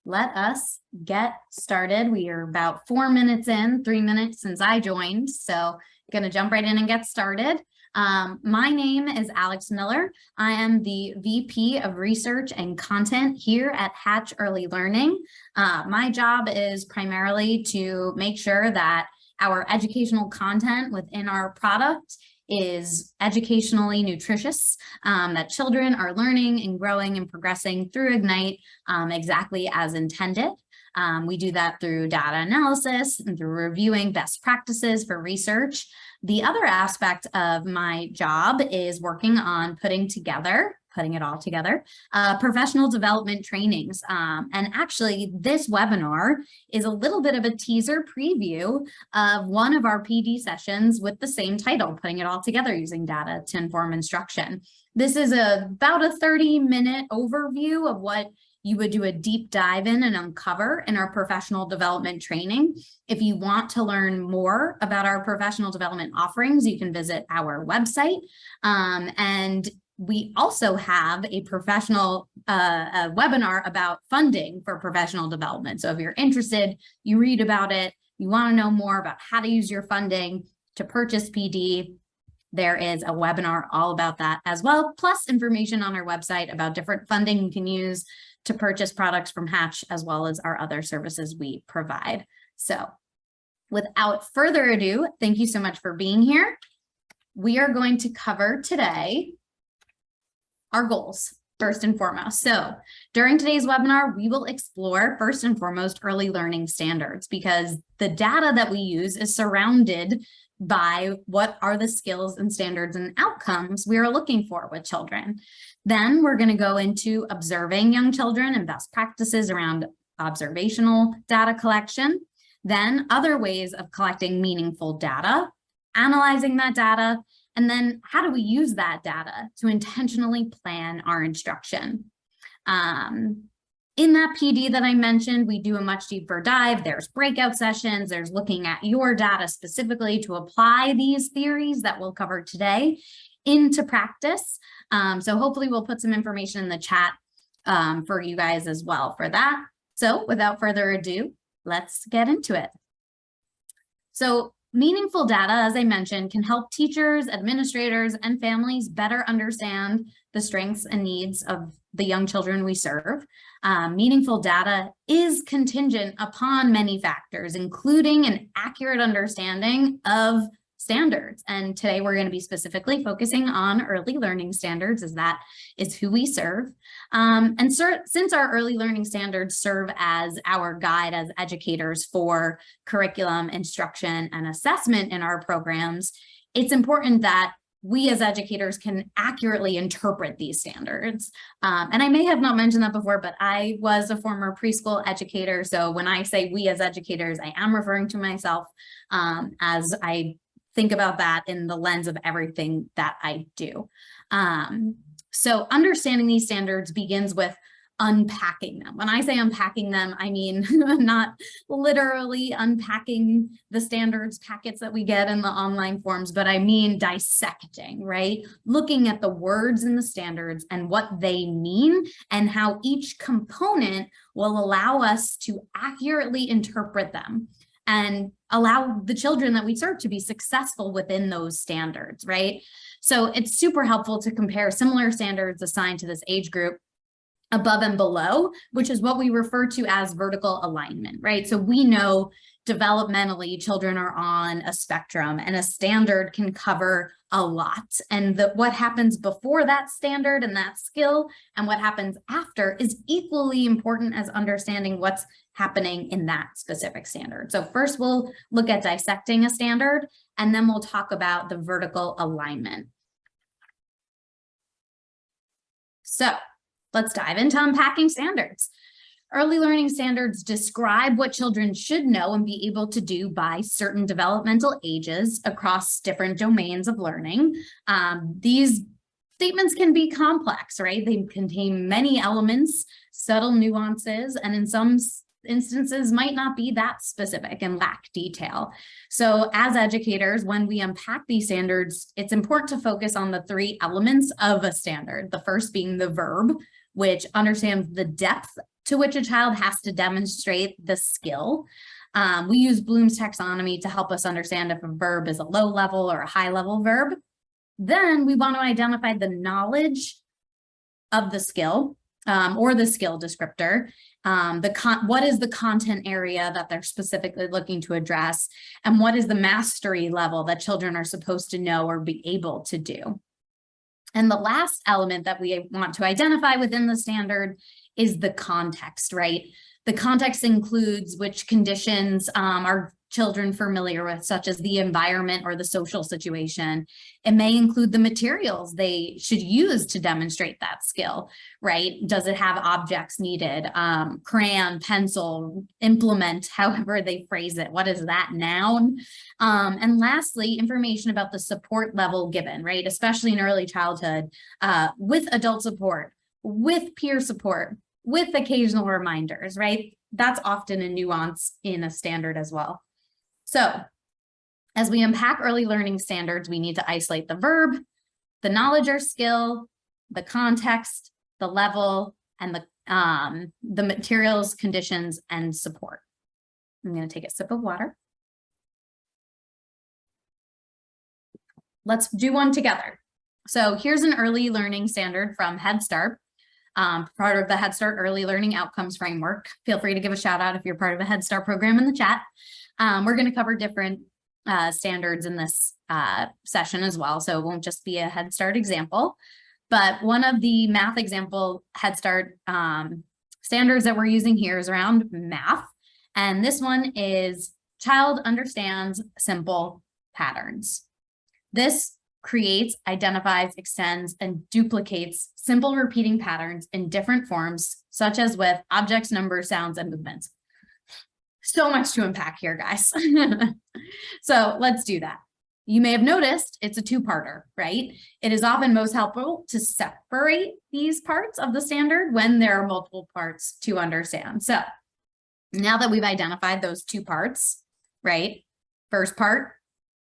let us get started. We are about 4 minutes in, 3 minutes since I joined, so gonna jump right in and get started. My name is Alex Miller. I am the VP of Research and Content here at Hatch Early Learning. My job is primarily to make sure that our educational content within our product is educationally nutritious, that children are learning and growing and progressing through Ignite exactly as intended. We do that through data analysis and through reviewing best practices for research. The other aspect of my job is working on putting it all together, professional development trainings. And actually, this webinar is a little bit of a teaser preview of one of our PD sessions with the same title, putting it all together using data to inform instruction. This is about a 30-minute overview of what you would do a deep dive in and uncover in our professional development training. If you want to learn more about our professional development offerings, you can visit our website. And we also have a professional a webinar about funding for professional development. So if you're interested, you read about it, you want to know more about how to use your funding to purchase PD, there is a webinar all about that as well, plus information on our website about different funding you can use to purchase products from Hatch, as well as our other services we provide. So without further ado, thank you so much for being here. We are going to cover today our goals, first and foremost. So during today's webinar, we will explore first and foremost early learning standards, because the data that we use is surrounded by what are the skills and standards and outcomes we are looking for with children. Then we're going to go into observing young children and best practices around observational data collection. Then other ways of collecting meaningful data, analyzing that data, and then how do we use that data to intentionally plan our instruction? In that PD that I mentioned, we do a much deeper dive. There's breakout sessions. There's looking at your data specifically to apply these theories that we'll cover today into practice. So hopefully we'll put some information in the chat for you guys as well for that. So without further ado, let's get into it. So meaningful data, as I mentioned, can help teachers, administrators, and families better understand the strengths and needs of the young children we serve. Meaningful data is contingent upon many factors, including an accurate understanding of standards. And today we're going to be specifically focusing on early learning standards, as that is who we serve. Since our early learning standards serve as our guide as educators for curriculum, instruction, and assessment in our programs, it's important that we as educators can accurately interpret these standards. And I may have not mentioned that before, but I was a former preschool educator. So when I say we as educators, I am referring to myself as I think about that in the lens of everything that I do. So understanding these standards begins with unpacking them. When I say unpacking them, I mean not literally unpacking the standards packets that we get in the online forms, but I mean dissecting, right? Looking at the words in the standards and what they mean and how each component will allow us to accurately interpret them and allow the children that we serve to be successful within those standards, right? So it's super helpful to compare similar standards assigned to this age group above and below, which is what we refer to as vertical alignment, right? So we know developmentally children are on a spectrum, and a standard can cover a lot. And what happens before that standard and that skill and what happens after is equally important as understanding what's happening in that specific standard. So first we'll look at dissecting a standard, and then we'll talk about the vertical alignment. So let's dive into unpacking standards. Early learning standards describe what children should know and be able to do by certain developmental ages across different domains of learning. These statements can be complex, right? They contain many elements, subtle nuances, and in some instances might not be that specific and lack detail. So as educators, when we unpack these standards, it's important to focus on the 3 elements of a standard. The first being the verb, which understands the depth to which a child has to demonstrate the skill. We use Bloom's taxonomy to help us understand if a verb is a low level or a high level verb. Then we want to identify the knowledge of the skill or the skill descriptor. What is the content area that they're specifically looking to address, and what is the mastery level that children are supposed to know or be able to do. And the last element that we want to identify within the standard is the context, right? The context includes which conditions are children familiar with, such as the environment or the social situation. It may include the materials they should use to demonstrate that skill, right? Does it have objects needed? Crayon, pencil, implement, however they phrase it. What is that noun? And lastly, information about the support level given, right? Especially in early childhood, with adult support, with peer support, with occasional reminders, right? That's often a nuance in a standard as well. So as we unpack early learning standards, we need to isolate the verb, the knowledge or skill, the context, the level, and the materials, conditions, and support. I'm going to take a sip of water. Let's do one together. So here's an early learning standard from Head Start, part of the Head Start Early Learning Outcomes Framework. Feel free to give a shout out if you're part of a Head Start program in the chat. We're going to cover different standards in this session as well, so it won't just be a Head Start example. But one of the math example Head Start standards that we're using here is around math. And this one is child understands simple patterns. This creates, identifies, extends, and duplicates simple repeating patterns in different forms, such as with objects, numbers, sounds, and movements. So much to unpack here, guys. So let's do that. You may have noticed it's a two-parter, right? It is often most helpful to separate these parts of the standard when there are multiple parts to understand. So now that we've identified those two parts, right? First part,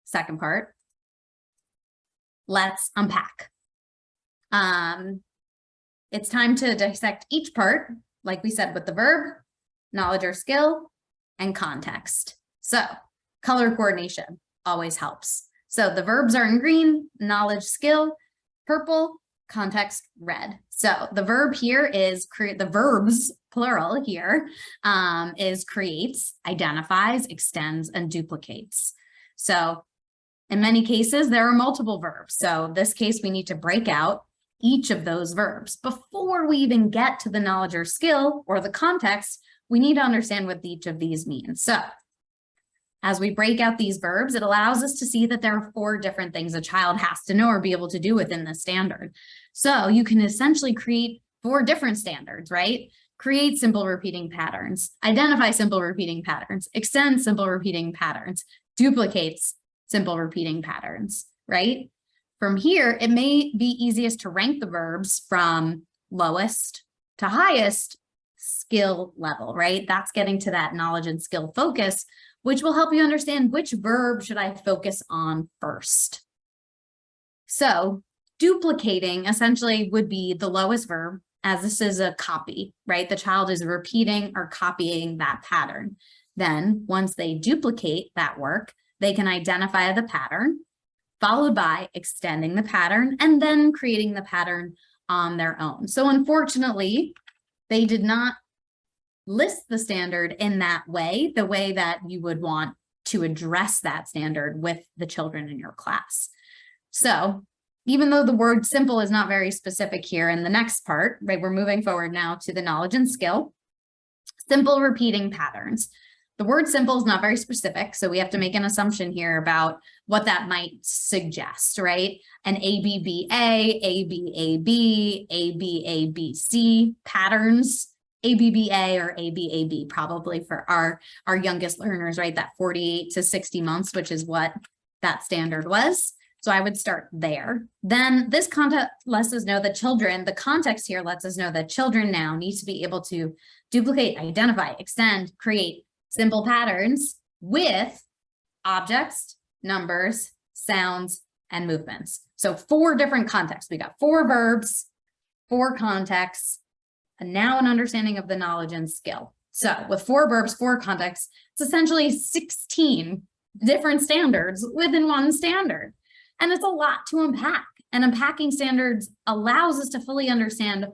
second part, let's unpack. It's time to dissect each part, like we said, with the verb, knowledge or skill, and context. So color coordination always helps. So the verbs are in green, knowledge, skill, purple, context, red. So the verb here is the verbs, plural here, is creates, identifies, extends, and duplicates. So in many cases, there are multiple verbs. So in this case, we need to break out each of those verbs. Before we even get to the knowledge or skill or the context, we need to understand what each of these means. So as we break out these verbs, it allows us to see that there are 4 different things a child has to know or be able to do within the standard. So you can essentially create 4 different standards, right? Create simple repeating patterns, identify simple repeating patterns, extend simple repeating patterns, duplicates simple repeating patterns, right? From here, it may be easiest to rank the verbs from lowest to highest skill level, right? That's getting to that knowledge and skill focus, which will help you understand which verb should I focus on first. So duplicating essentially would be the lowest verb, as this is a copy, right? The child is repeating or copying that pattern. Then once they duplicate that work, they can identify the pattern, followed by extending the pattern and then creating the pattern on their own. So unfortunately, they did not list the standard in that way, the way that you would want to address that standard with the children in your class. So even though the word simple is not very specific here in the next part, right, we're moving forward now to the knowledge and skill, simple repeating patterns. The word simple is not very specific, so we have to make an assumption here about what that might suggest, right? An ABBA, ABAB, ABABC patterns, ABBA or ABAB probably for our youngest learners, right? That 48 to 60 months, which is what that standard was. So I would start there. Then this context lets us know that children, the context here lets us know that children now need to be able to duplicate, identify, extend, create simple patterns with objects, numbers, sounds, and movements. So 4 different contexts. We got 4 verbs, 4 contexts, and now an understanding of the knowledge and skill. So with 4 verbs, 4 contexts, it's essentially 16 different standards within one standard. And it's a lot to unpack. And unpacking standards allows us to fully understand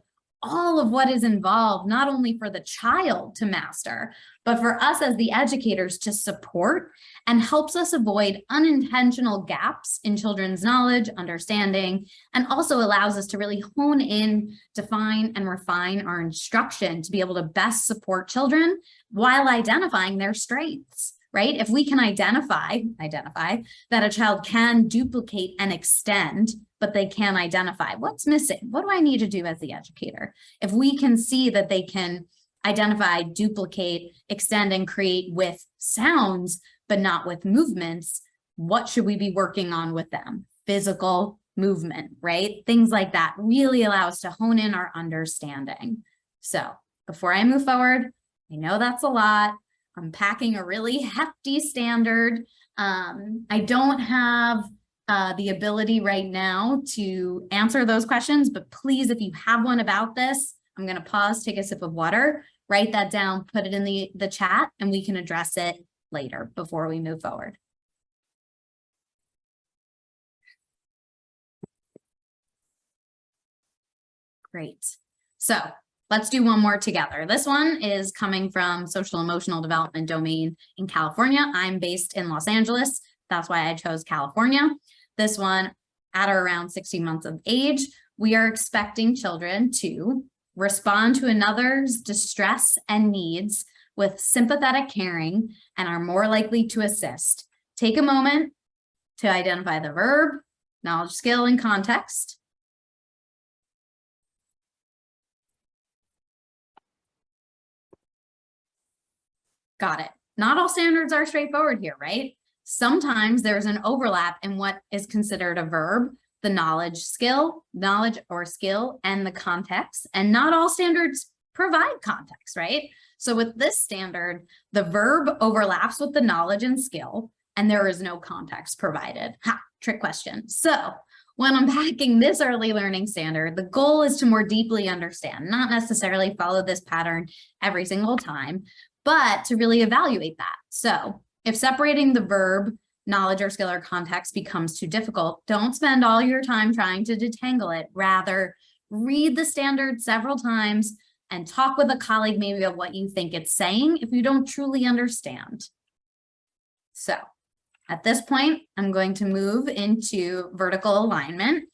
all of what is involved, not only for the child to master, but for us as the educators to support, and helps us avoid unintentional gaps in children's knowledge, understanding, and also allows us to really hone in, define, and refine our instruction to be able to best support children while identifying their strengths. Right? If we can identify that a child can duplicate and extend, but they can't identify what's missing. What do I need to do as the educator? If we can see that they can identify, duplicate, extend, and create with sounds, but not with movements, what should we be working on with them? Physical movement, right? Things like that really allow us to hone in our understanding. So before I move forward, I know that's a lot. I'm packing a really hefty standard. I don't have the ability right now to answer those questions, but please, if you have one about this, I'm going to pause, take a sip of water, write that down, put it in the chat, and we can address it later before we move forward. Great. So let's do one more together. This one is coming from social emotional development domain in California. I'm based in Los Angeles. That's why I chose California. This one, at or around 16 months of age, we are expecting children to respond to another's distress and needs with sympathetic caring and are more likely to assist. Take a moment to identify the verb, knowledge, skill, and context. Got it. Not all standards are straightforward here, right? Sometimes there's an overlap in what is considered a verb, the knowledge or skill, and the context. And not all standards provide context, right? So with this standard, the verb overlaps with the knowledge and skill, and there is no context provided. Trick question. So when unpacking this early learning standard, the goal is to more deeply understand, not necessarily follow this pattern every single time, but to really evaluate that. So if separating the verb, knowledge, or skill, or context becomes too difficult, don't spend all your time trying to detangle it. Rather, read the standard several times and talk with a colleague maybe about what you think it's saying if you don't truly understand. So at this point, I'm going to move into vertical alignment.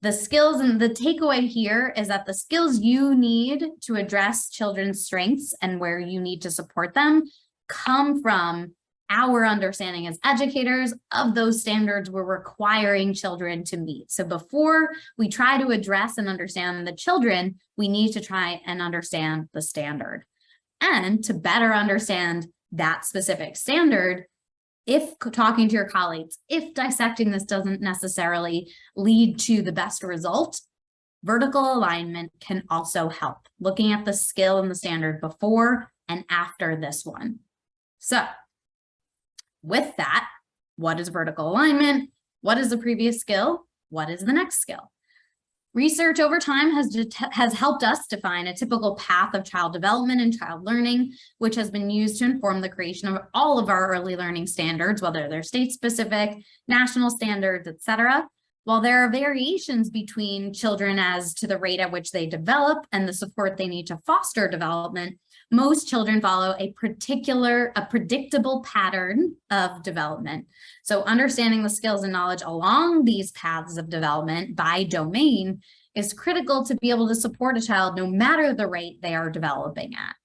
The skills and the takeaway here is that the skills you need to address children's strengths and where you need to support them come from our understanding as educators of those standards we're requiring children to meet. So before we try to address and understand the children, we need to try and understand the standard. And to better understand that specific standard, if talking to your colleagues, if dissecting this doesn't necessarily lead to the best result, vertical alignment can also help, looking at the skill and the standard before and after this one. So with that, what is vertical alignment? What is the previous skill? What is the next skill? Research over time has helped us define a typical path of child development and child learning, which has been used to inform the creation of all of our early learning standards, whether they're state-specific, national standards, etc. While there are variations between children as to the rate at which they develop and the support they need to foster development, most children follow a predictable pattern of development. So understanding the skills and knowledge along these paths of development by domain is critical to be able to support a child no matter the rate they are developing at.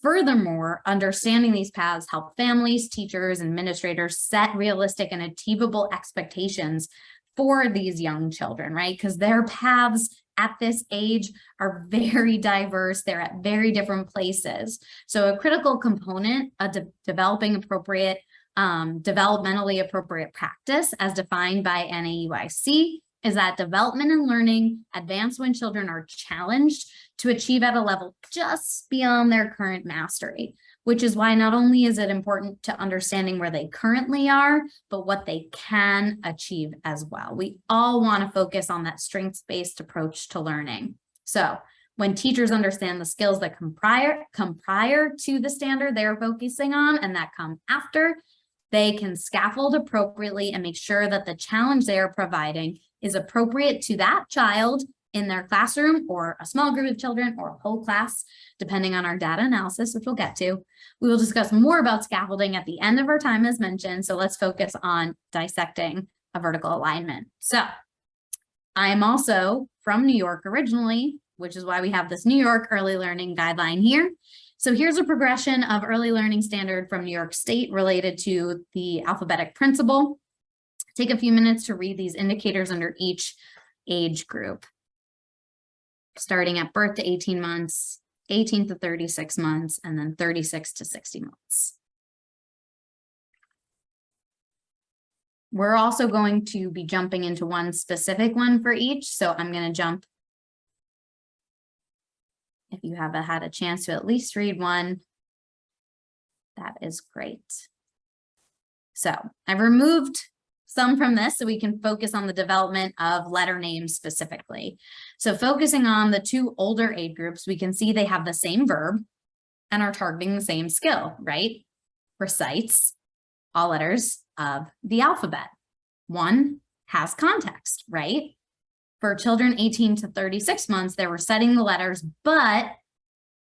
Furthermore, understanding these paths help families, teachers, and administrators set realistic and achievable expectations for these young children, right? Because their paths at this age are very diverse. They're at very different places. So a critical component of developing appropriate, developmentally appropriate practice as defined by NAUIC is that development and learning advance when children are challenged to achieve at a level just beyond their current mastery, which is why not only is it important to understanding where they currently are, but what they can achieve as well. We all want to focus on that strengths-based approach to learning. So When teachers understand the skills that come prior to the standard they're focusing on and that come after, they can scaffold appropriately and make sure that the challenge they are providing is appropriate to that child in their classroom or a small group of children or a whole class, depending on our data analysis, which we'll get to. We will discuss more about scaffolding at the end of our time as mentioned, so let's focus on dissecting a vertical alignment. So I am also from New York originally, which is why we have this New York early learning guideline here. So here's a progression of early learning standard from New York State related to the alphabetic principle. Take a few minutes to read these indicators under each age group, starting at birth to 18 months, 18 to 36 months, and then 36 to 60 months. We're also going to be jumping into one specific one for each. So I'm going to jump. If you have had a chance to at least read one, that is great. So I've removed some from this so we can focus on the development of letter names specifically. So focusing on the two older age groups, we can see they have the same verb and are targeting the same skill, right? Recites all letters of the alphabet. One has context, right? For children 18 to 36 months, they were reciting the letters, but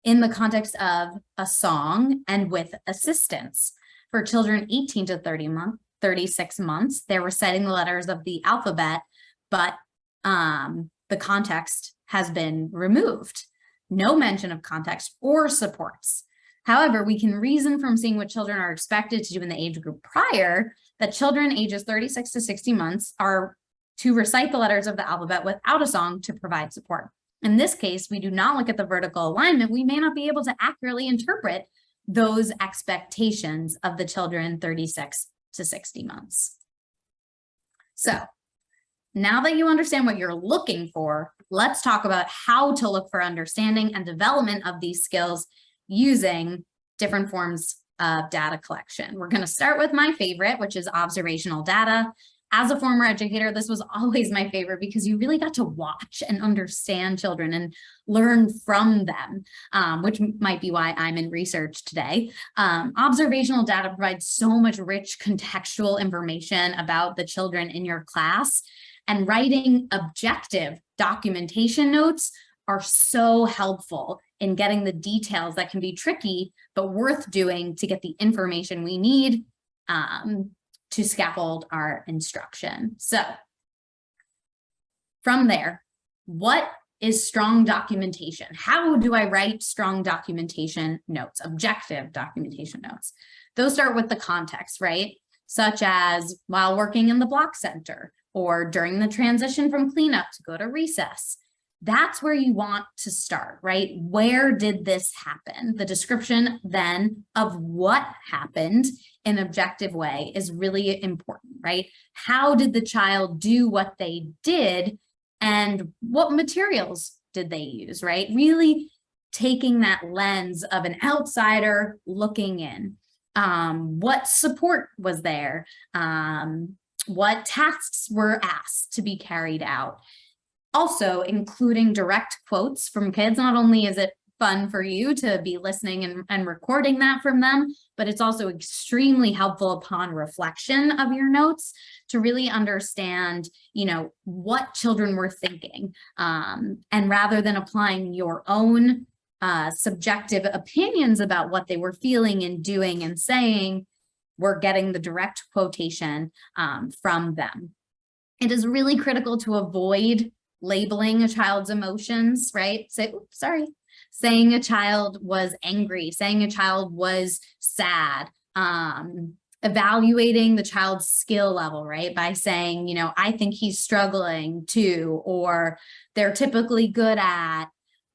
in the context of a song and with assistance. For children 18 to 36 months, they were reciting the letters of the alphabet, but the context has been removed. No mention of context or supports. However, we can reason from seeing what children are expected to do in the age group prior that children ages 36 to 60 months are to recite the letters of the alphabet without a song to provide support. In this case, we do not look at the vertical alignment. We may not be able to accurately interpret those expectations of the children 36 to 60 months. So now that you understand what you're looking for, let's talk about how to look for understanding and development of these skills using different forms of data collection. We're going to start with my favorite, which is observational data. As a former educator, this was always my favorite because you really got to watch and understand children and learn from them, which might be why I'm in research today. Observational data provides so much rich contextual information about the children in your class, and writing objective documentation notes are so helpful in getting the details that can be tricky, but worth doing to get the information we need to scaffold our instruction. So from there, what is strong documentation? How do I write strong documentation notes, objective documentation notes? Those start with the context, right? Such as while working in the block center or during the transition from cleanup to go to recess. That's where you want to start, right? Where did this happen? The description then of what happened in an objective way is really important, right? How did the child do what they did and what materials did they use, right? Really taking that lens of an outsider looking in. What support was there? What tasks were asked to be carried out? Also including direct quotes from kids. Not only is it fun for you to be listening and recording that from them, but it's also extremely helpful upon reflection of your notes to really understand, you know, what children were thinking. And rather than applying your own subjective opinions about what they were feeling and doing and saying, we're getting the direct quotation from them. It is really critical to avoid labeling a child's emotions, right? Saying a child was angry, saying a child was sad, evaluating the child's skill level, right? By saying, you know, I think he's struggling too, or they're typically good at,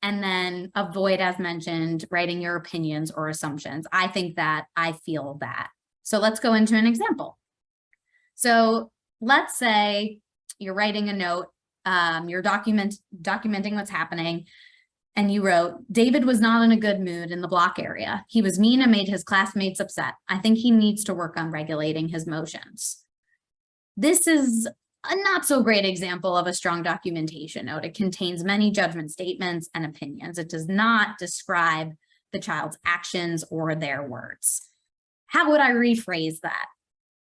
and then avoid, as mentioned, writing your opinions or assumptions. I think that, I feel that. So let's go into an example. So let's say you're writing a note, you're documenting what's happening, and you wrote, David was not in a good mood in the block area. He was mean and made his classmates upset. I think he needs to work on regulating his emotions. This is a not so great example of a strong documentation note. It contains many judgment statements and opinions. It does not describe the child's actions or their words. How would I rephrase that?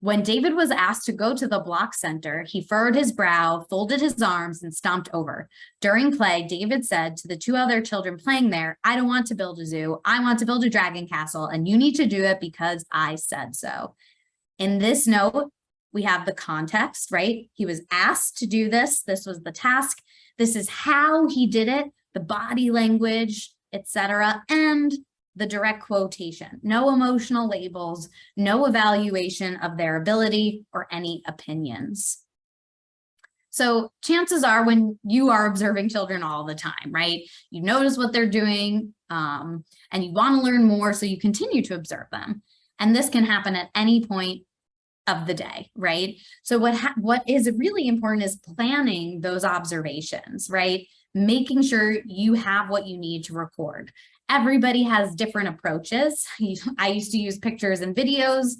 When David was asked to go to the block center, he furrowed his brow, folded his arms, and stomped over. During play, David said to the 2 other children playing there, "I don't want to build a zoo. I want to build a dragon castle, and you need to do it because I said so." In this note, we have the context, right? He was asked to do this. This was the task. This is how he did it, the body language, etc., and the direct quotation. No emotional labels, no evaluation of their ability or any opinions. So chances are when you are observing children all the time, right? You notice what they're doing and you want to learn more, so you continue to observe them. And this can happen at any point of the day, right? So what is really important is planning those observations, right? Making sure you have what you need to record. Everybody has different approaches. I used to use pictures and videos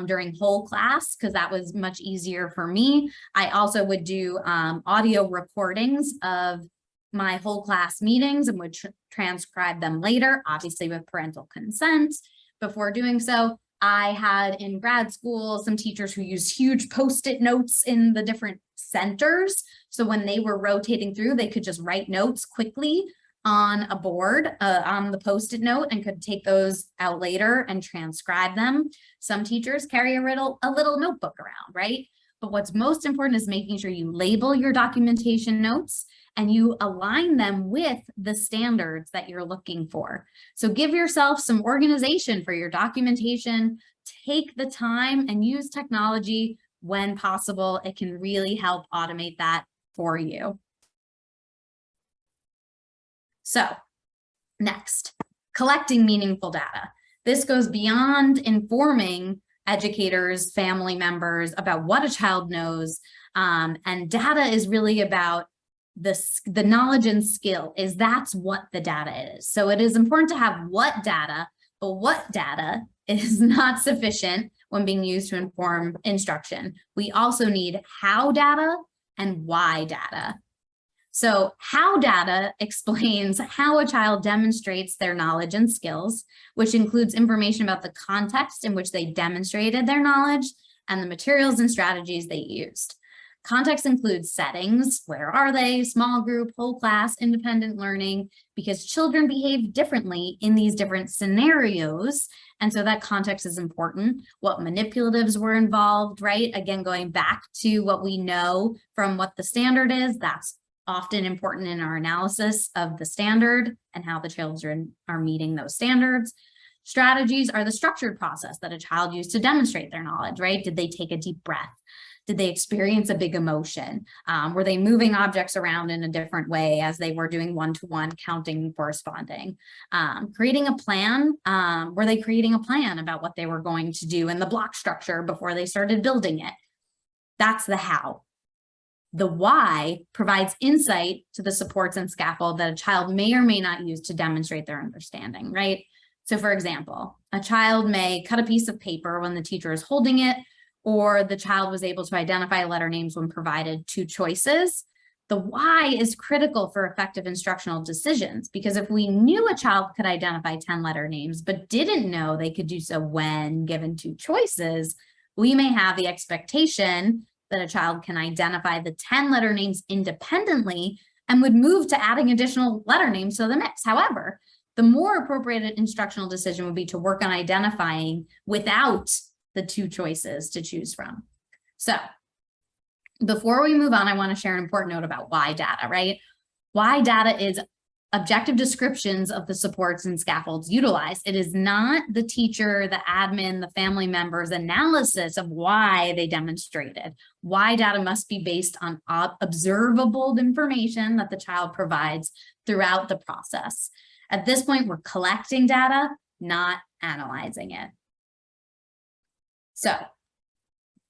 during whole class because that was much easier for me. I also would do audio recordings of my whole class meetings and would transcribe them later, obviously with parental consent. Before doing so, I had in grad school some teachers who used huge Post-it notes in the different centers. So when they were rotating through, they could just write notes quickly on a board on the Post-it note and could take those out later and transcribe them. Some teachers carry a little notebook around, right? But what's most important is making sure you label your documentation notes and you align them with the standards that you're looking for. So give yourself some organization for your documentation, take the time and use technology when possible. It can really help automate that for you. So next, collecting meaningful data. This goes beyond informing educators, family members about what a child knows. And data is really about the knowledge and skill. That's what the data is. So it is important to have what data, but what data is not sufficient when being used to inform instruction. We also need how data and why data. So how data explains how a child demonstrates their knowledge and skills, which includes information about the context in which they demonstrated their knowledge and the materials and strategies they used. Context includes settings, where are they, small group, whole class, independent learning, because children behave differently in these different scenarios. And so that context is important. What manipulatives were involved, right? Again, going back to what we know from what the standard is, that's often important in our analysis of the standard and how the children are meeting those standards. Strategies are the structured process that a child used to demonstrate their knowledge, right? Did they take a deep breath? Did they experience a big emotion? Were they moving objects around in a different way as they were doing one-to-one counting and corresponding? Creating a plan, were they creating a plan about what they were going to do in the block structure before they started building it? That's the how. The why provides insight to the supports and scaffold that a child may or may not use to demonstrate their understanding, right? So for example, a child may cut a piece of paper when the teacher is holding it, or the child was able to identify letter names when provided 2 choices. The why is critical for effective instructional decisions, because if we knew a child could identify 10 letter names, but didn't know they could do so when given 2 choices, we may have the expectation that a child can identify the 10 letter names independently and would move to adding additional letter names to the mix. However, the more appropriate instructional decision would be to work on identifying without the 2 choices to choose from. So before we move on, I want to share an important note about why data, right? Why data is objective descriptions of the supports and scaffolds utilized. It is not the teacher, the admin, the family members' analysis of why they demonstrated. Why data must be based on observable information that the child provides throughout the process. At this point, we're collecting data, not analyzing it. So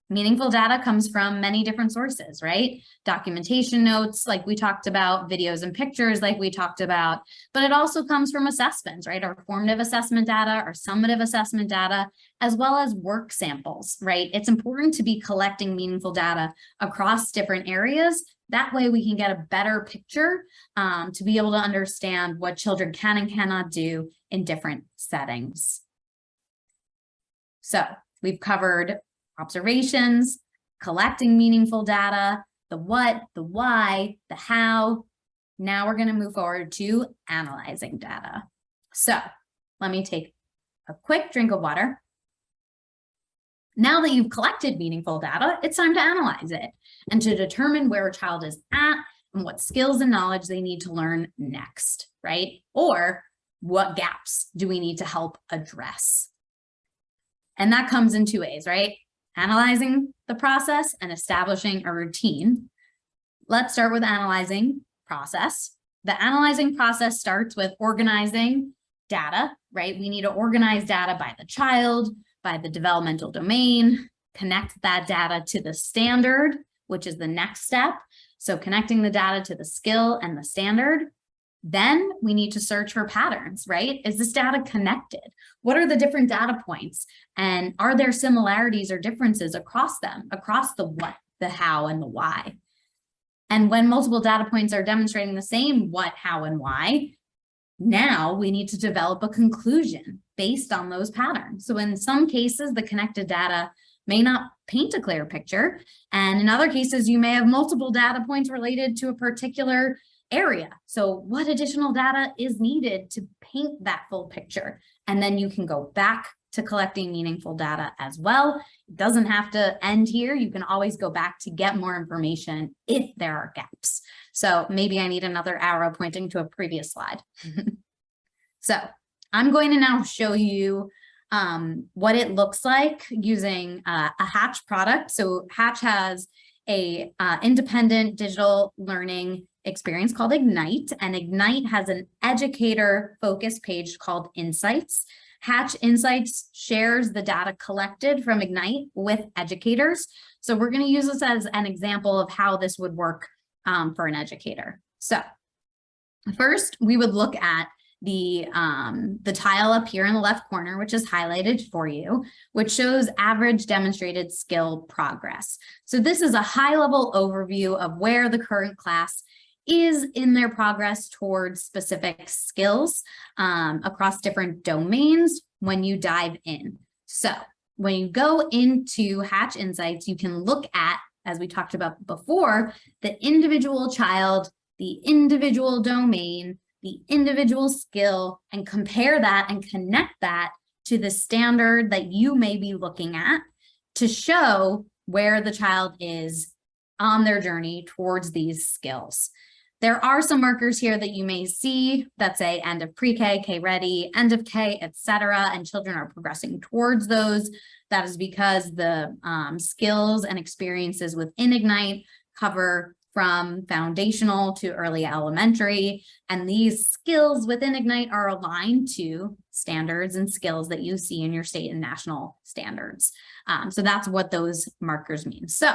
Meaningful data comes from many different sources, right? Documentation notes, like we talked about, videos and pictures, like we talked about, but it also comes from assessments, right? Our formative assessment data, our summative assessment data, as well as work samples, right? It's important to be collecting meaningful data across different areas. That way we can get a better picture to be able to understand what children can and cannot do in different settings. So we've covered observations, collecting meaningful data, the what, the why, the how. Now we're going to move forward to analyzing data. So let me take a quick drink of water. Now that you've collected meaningful data, it's time to analyze it and to determine where a child is at and what skills and knowledge they need to learn next, right? Or what gaps do we need to help address? And that comes in two ways, right? Analyzing the process and establishing a routine. Let's start with analyzing process. The analyzing process starts with organizing data, right? We need to organize data by the child, by the developmental domain, connect that data to the standard, which is the next step. So connecting the data to the skill and the standard. Then we need to search for patterns, right? Is this data connected? What are the different data points? And are there similarities or differences across them, across the what, the how, and the why? And when multiple data points are demonstrating the same what, how, and why, now we need to develop a conclusion based on those patterns. So in some cases, the connected data may not paint a clear picture. And in other cases, you may have multiple data points related to a particular area. So what additional data is needed to paint that full picture? And then you can go back to collecting meaningful data as well. It doesn't have to end here. You can always go back to get more information if there are gaps. So maybe I need another arrow pointing to a previous slide. So I'm going to now show you what it looks like using a Hatch product. So Hatch has a independent digital learning experience called Ignite, and Ignite has an educator focus page called Insights. Hatch Insights shares the data collected from Ignite with educators. So we're going to use this as an example of how this would work for an educator. So first, we would look at the tile up here in the left corner, which is highlighted for you, which shows average demonstrated skill progress. So this is a high-level overview of where the current class is in their progress towards specific skills across different domains when you dive in. So when you go into Hatch Insights, you can look at, as we talked about before, the individual child, the individual domain, the individual skill, and compare that and connect that to the standard that you may be looking at to show where the child is on their journey towards these skills. There are some markers here that you may see that say end of pre-K, K-ready, end of K, etc., and children are progressing towards those. That is because the skills and experiences within Ignite cover from foundational to early elementary, and these skills within Ignite are aligned to standards and skills that you see in your state and national standards. So that's what those markers mean. So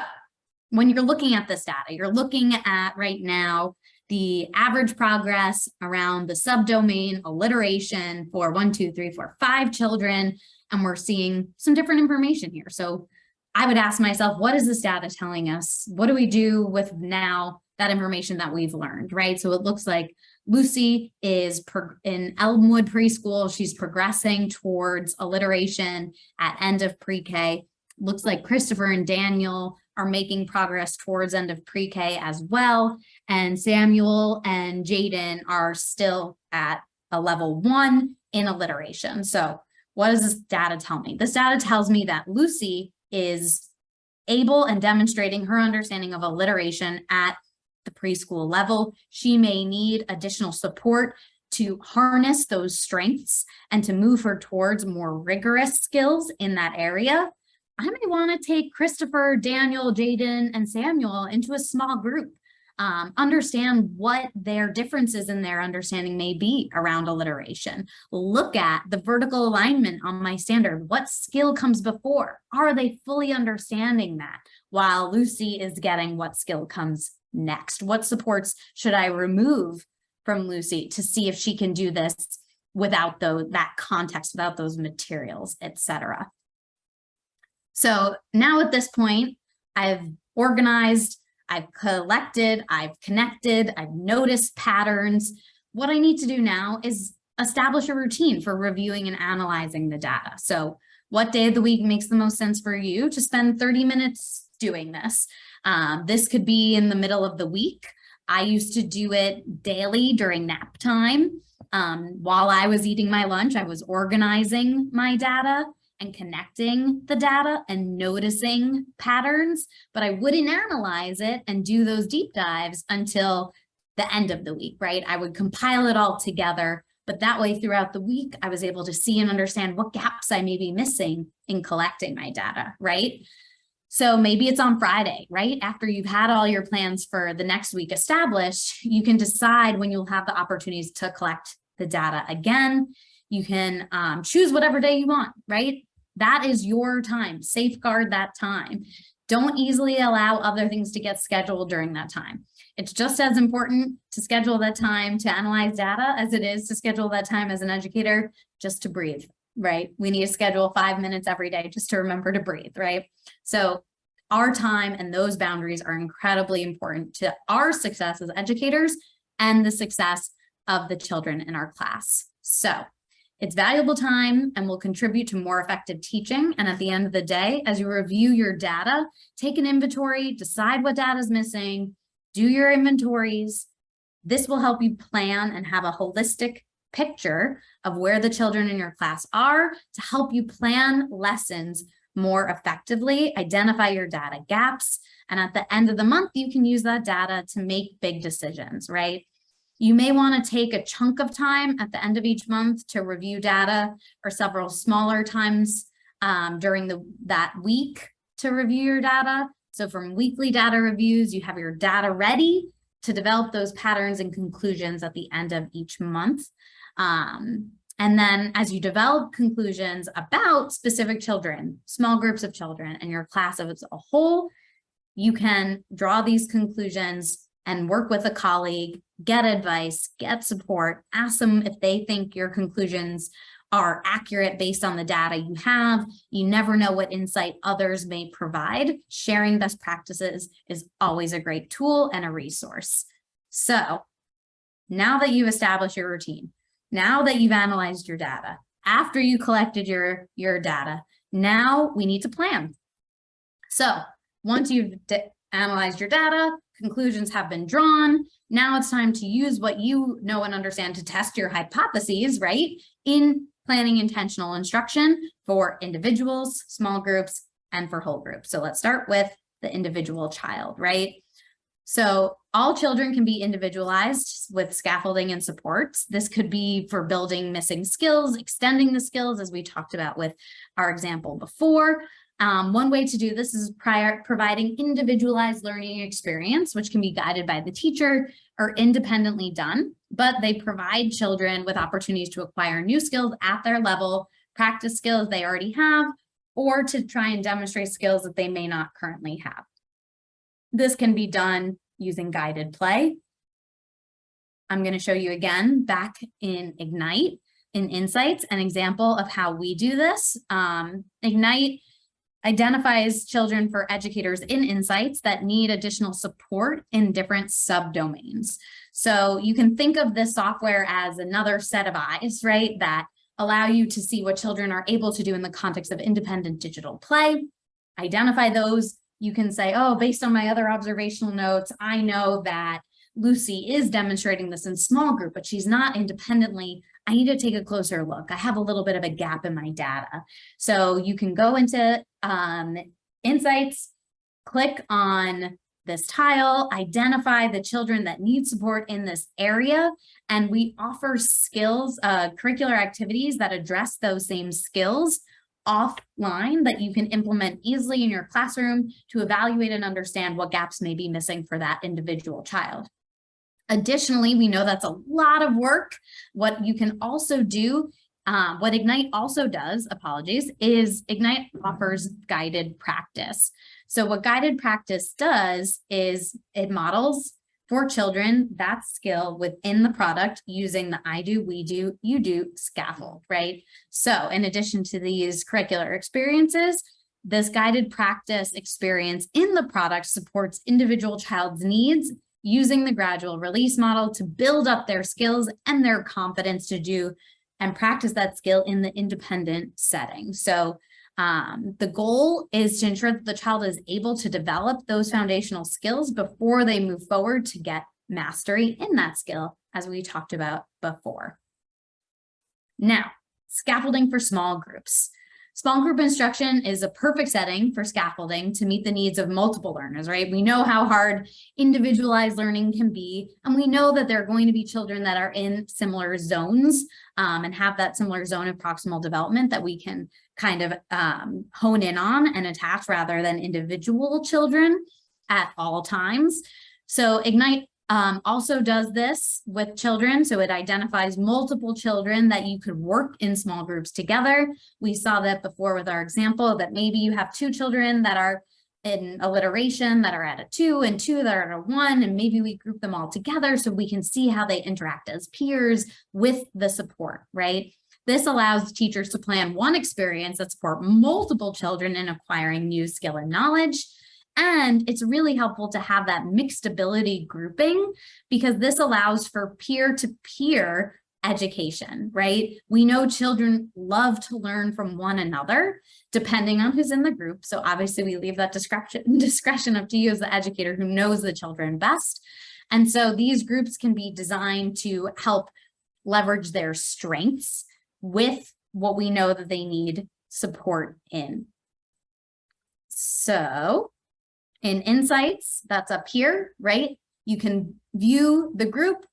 when you're looking at this data, you're looking at right now the average progress around the subdomain alliteration for 1, 2, 3, 4, 5 children, and we're seeing some different information here. So I would ask myself, what is this data telling us? What do we do with now that information that we've learned, right? So it looks like Lucy is in Elmwood Preschool. She's progressing towards alliteration at end of pre-K. Looks like Christopher and Daniel are making progress towards end of pre-K as well. And Samuel and Jaden are still at a level 1 in alliteration. So what does this data tell me? This data tells me that Lucy is able and demonstrating her understanding of alliteration at the preschool level. She may need additional support to harness those strengths and to move her towards more rigorous skills in that area. I may want to take Christopher, Daniel, Jaden, and Samuel into a small group understand what their differences in their understanding may be around alliteration. Look at the vertical alignment on my standard. What skill comes before? Are they fully understanding that? While Lucy is getting what skill comes next. What supports should I remove from Lucy to see if she can do this without that context, without those materials, etc. So now at this point, I've organized, I've collected, I've connected, I've noticed patterns. What I need to do now is establish a routine for reviewing and analyzing the data. So what day of the week makes the most sense for you to spend 30 minutes doing this? This could be in the middle of the week. I used to do it daily during nap time. While I was eating my lunch, I was organizing my data and connecting the data and noticing patterns, but I wouldn't analyze it and do those deep dives until the end of the week, right? I would compile it all together, but that way throughout the week, I was able to see and understand what gaps I may be missing in collecting my data, right? So maybe it's on Friday, right? After you've had all your plans for the next week established, you can decide when you'll have the opportunities to collect the data again. You can choose whatever day you want, right? That is your time. Safeguard that time. Don't easily allow other things to get scheduled during that time. It's just as important to schedule that time to analyze data as it is to schedule that time as an educator just to breathe, right? We need to schedule 5 minutes every day just to remember to breathe, right? So our time and those boundaries are incredibly important to our success as educators and the success of the children in our class. So it's valuable time and will contribute to more effective teaching. And at the end of the day, as you review your data, take an inventory, decide what data is missing, do your inventories. This will help you plan and have a holistic picture of where the children in your class are to help you plan lessons more effectively, identify your data gaps, and at the end of the month, you can use that data to make big decisions, right? You may want to take a chunk of time at the end of each month to review data or several smaller times during that week to review your data. So from weekly data reviews, you have your data ready to develop those patterns and conclusions at the end of each month. And then as you develop conclusions about specific children, small groups of children, and your class as a whole, you can draw these conclusions and work with a colleague, get advice, get support, ask them if they think your conclusions are accurate based on the data you have. You never know what insight others may provide. Sharing best practices is always a great tool and a resource. So now that you've established your routine, now that you've analyzed your data, after you collected your data, now we need to plan. So once you've analyzed your data, conclusions have been drawn, now it's time to use what you know and understand to test your hypotheses, right? In planning intentional instruction for individuals, small groups, and for whole groups. So let's start with the individual child, right? So all children can be individualized with scaffolding and supports. This could be for building missing skills, extending the skills, as we talked about with our example before. One way to do this is providing individualized learning experience, which can be guided by the teacher or independently done, but they provide children with opportunities to acquire new skills at their level, practice skills they already have, or to try and demonstrate skills that they may not currently have. This can be done using guided play. I'm going to show you again back in Ignite, in Insights, an example of how we do this. Ignite identifies children for educators in Insights that need additional support in different subdomains. So you can think of this software as another set of eyes, right, that allow you to see what children are able to do in the context of independent digital play. Identify those. You can say, oh, based on my other observational notes, I know that Lucy is demonstrating this in small group, but she's not independently. I need to take a closer look. I have a little bit of a gap in my data. So you can go into Insights, click on this tile, identify the children that need support in this area, and we offer skills, curricular activities that address those same skills offline that you can implement easily in your classroom to evaluate and understand what gaps may be missing for that individual child. Additionally, we know that's a lot of work. What you can also do, what Ignite also does, is Ignite offers guided practice. So what guided practice does is it models for children that skill within the product using the I do, we do, you do scaffold, right? So in addition to these curricular experiences, this guided practice experience in the product supports individual child's needs using the gradual release model to build up their skills and their confidence to do and practice that skill in the independent setting. So the goal is to ensure that the child is able to develop those foundational skills before they move forward to get mastery in that skill, as we talked about before. Now, scaffolding for small groups. Small group instruction is a perfect setting for scaffolding to meet the needs of multiple learners, right? We know how hard individualized learning can be, and we know that there are going to be children that are in similar zones and have that similar zone of proximal development that we can kind of hone in on and attach rather than individual children at all times. So Ignite also does this with children. So it identifies multiple children that you could work in small groups together. We saw that before with our example that maybe you have 2 children that are in alliteration that are at a 2 and 2 that are at a 1, and maybe we group them all together so we can see how they interact as peers with the support, right? This allows teachers to plan one experience that support multiple children in acquiring new skill and knowledge. And it's really helpful to have that mixed ability grouping because this allows for peer-to-peer education, right? We know children love to learn from one another, depending on who's in the group. So obviously we leave that discretion up to you as the educator who knows the children best. And so these groups can be designed to help leverage their strengths with what we know that they need support in. So in Insights, that's up here, right? You can view the group,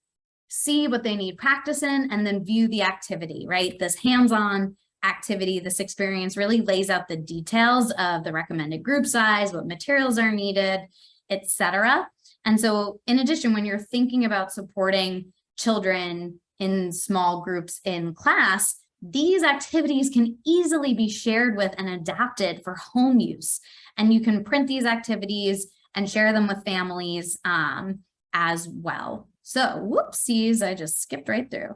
see what they need practice in, and then view the activity, right? This hands-on activity, this experience really lays out the details of the recommended group size, what materials are needed, etc. And so in addition, when you're thinking about supporting children in small groups in class, these activities can easily be shared with and adapted for home use. And you can print these activities and share them with families as well. So whoopsies, I just skipped right through.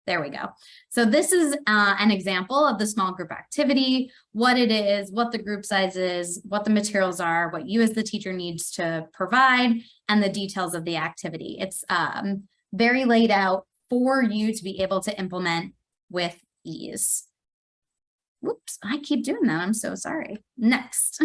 There we go. So this is an example of the small group activity, what it is, what the group size is, what the materials are, what you as the teacher needs to provide, and the details of the activity. It's very laid out for you to be able to implement with ease. Whoops, I keep doing that. I'm so sorry. Next,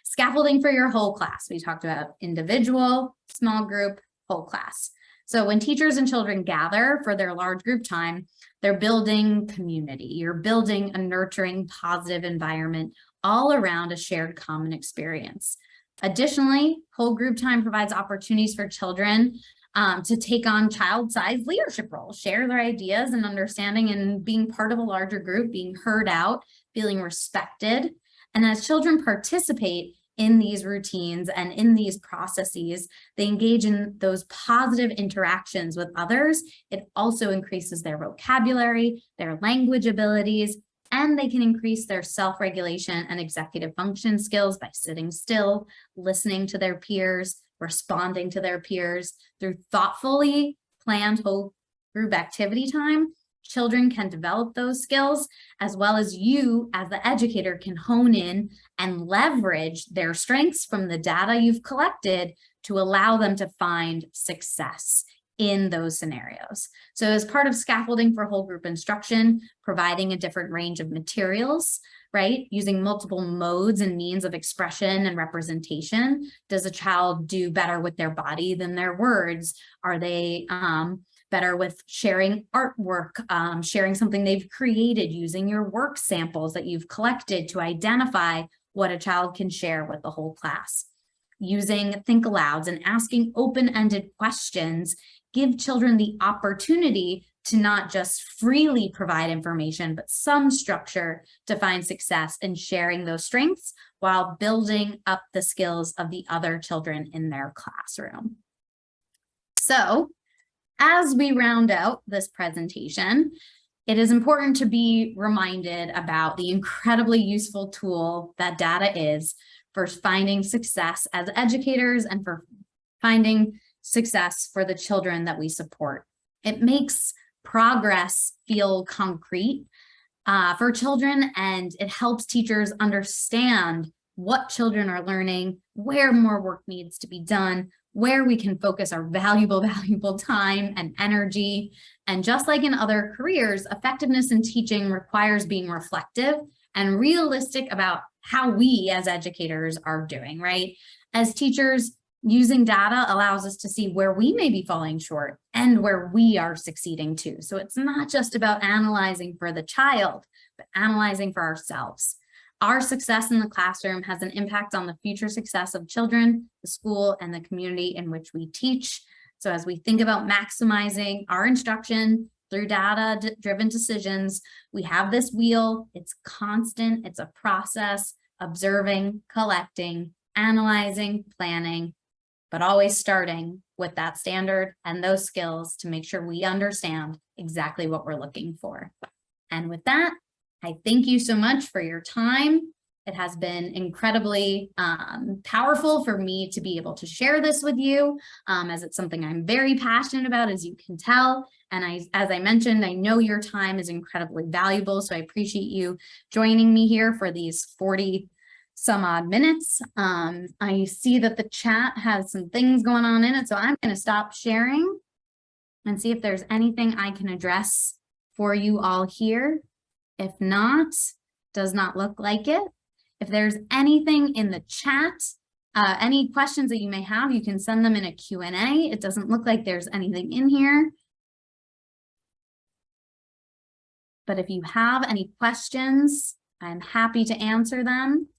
scaffolding for your whole class. We talked about individual, small group, whole class. So when teachers and children gather for their large group time, they're building community. You're building a nurturing, positive environment all around a shared common experience. Additionally, whole group time provides opportunities for children to take on child-sized leadership roles, share their ideas and understanding and being part of a larger group, being heard out, feeling respected. And as children participate in these routines and in these processes, they engage in those positive interactions with others. It also increases their vocabulary, their language abilities, and they can increase their self-regulation and executive function skills by sitting still, listening to their peers, responding to their peers. Through thoughtfully planned whole group activity time, children can develop those skills, as well as you as the educator can hone in and leverage their strengths from the data you've collected to allow them to find success in those scenarios. So as part of scaffolding for whole group instruction, providing a different range of materials, right? Using multiple modes and means of expression and representation. Does a child do better with their body than their words? Are they better with sharing artwork, sharing something they've created, using your work samples that you've collected to identify what a child can share with the whole class? using think alouds and asking open-ended questions give children the opportunity to not just freely provide information, but some structure to find success in sharing those strengths while building up the skills of the other children in their classroom. So, as we round out this presentation, it is important to be reminded about the incredibly useful tool that data is for finding success as educators and for finding success for the children that we support. It makes progress feel concrete for children, and it helps teachers understand what children are learning, where more work needs to be done, where we can focus our valuable time and energy. And just like in other careers, effectiveness in teaching requires being reflective and realistic about how we as educators are doing, right? As teachers, using data allows us to see where we may be falling short and where we are succeeding too. So it's not just about analyzing for the child, but analyzing for ourselves. Our success in the classroom has an impact on the future success of children, the school, and the community in which we teach. So as we think about maximizing our instruction through data-driven decisions, we have this wheel. It's constant, it's a process, observing, collecting, analyzing, planning, but always starting with that standard and those skills to make sure we understand exactly what we're looking for. And with that, I thank you so much for your time. It has been incredibly powerful for me to be able to share this with you, as it's something I'm very passionate about, as you can tell. And as I mentioned, I know your time is incredibly valuable, so I appreciate you joining me here for these 40 some odd minutes. I see that the chat has some things going on in it, so I'm going to stop sharing and see if there's anything I can address for you all here. If not, does not look like it. If there's anything in the chat, any questions that you may have, you can send them in a Q&A. It doesn't look like there's anything in here. But if you have any questions, I'm happy to answer them.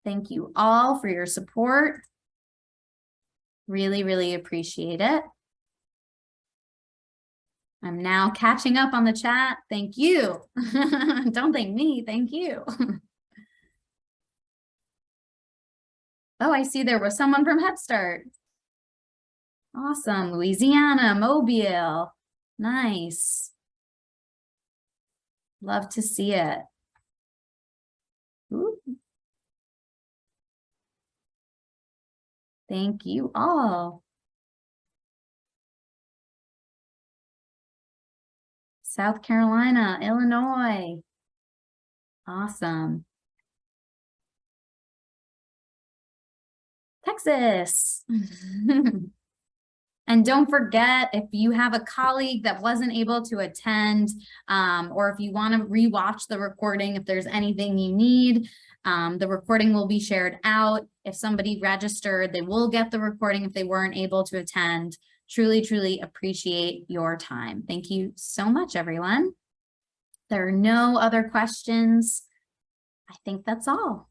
Thank you all for your support. Really, really appreciate it. I'm now catching up on the chat. Thank you. Don't thank me, thank you. Oh, I see there was someone from Head Start. Awesome, Louisiana, Mobile, nice. Love to see it. Ooh. Thank you all. South Carolina, Illinois. Awesome. Texas. And don't forget, if you have a colleague that wasn't able to attend, or if you want to rewatch the recording, if there's anything you need, the recording will be shared out. If somebody registered, they will get the recording if they weren't able to attend. Truly, truly appreciate your time. Thank you so much, everyone. There are no other questions. I think that's all.